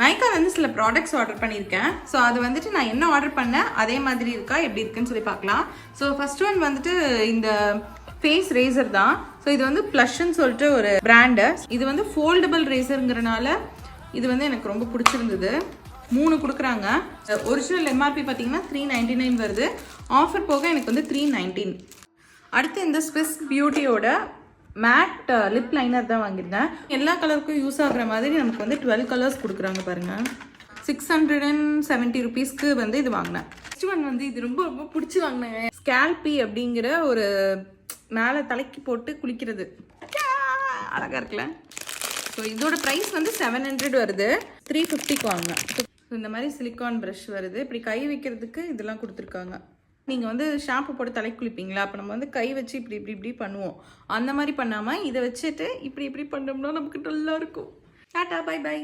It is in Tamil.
நைக்கால வந்து சில ப்ராடக்ட்ஸ் ஆர்டர் பண்ணியிருக்கேன். ஸோ அது வந்துட்டு நான் என்ன ஆர்டர் பண்ணேன் அதே மாதிரி இருக்கா எப்படி இருக்குன்னு சொல்லி பார்க்கலாம். ஸோ ஃபர்ஸ்ட் ஒன் வந்துட்டு இந்த ஃபேஸ் ரேசர் தான். ஸோ இது வந்து ப்ளஷ்ன்னு சொல்லிட்டு ஒரு பிராண்டு. இது வந்து ஃபோல்டபுள் ரேசருங்கிறனால இது வந்து எனக்கு ரொம்ப பிடிச்சிருந்தது. 3 கொடுக்குறாங்க. ஒரிஜினல் எம்ஆர்பி பார்த்தீங்கன்னா 399 வருது. ஆஃபர் போக எனக்கு வந்து 319. அடுத்து இந்த ஸ்விஸ் பியூட்டியோட மேட் லிப் லைனர் தான் வாங்கியிருந்தேன். எல்லா கலருக்கும் யூஸ் ஆகுற மாதிரி நமக்கு வந்து 12 கலர்ஸ் கொடுக்குறாங்க பாருங்கள். 670 ருபீஸ்க்கு வந்து இது வாங்கினேன். நெக்ஸ்ட் ஒன் வந்து இது ரொம்ப ரொம்ப பிடிச்சி வாங்கினேன். ஸ்கேல்பி அப்படிங்கிற ஒரு மேலே தலைக்கு போட்டு குளிக்கிறது. அழகாக இருக்குல்ல. ஸோ இதோட ப்ரைஸ் வந்து 700 வருது. 350க்கு வாங்கினேன். இந்த மாதிரி சிலிக்கான் ப்ரஷ் வருது. இப்படி கை வைக்கிறதுக்கு இதெல்லாம் கொடுத்துருக்காங்க. நீங்கள் வந்து ஷாம்பு போட்டு தலைக்கு குளிப்பீங்களா, அப்போ நம்ம வந்து கை வச்சு இப்படி இப்படி இப்படி பண்ணுவோம். அந்த மாதிரி பண்ணாமல் இதை வச்சுட்டு இப்படி இப்படி பண்ணோம்னா நமக்கு நல்லா இருக்கும். Tata, bye by.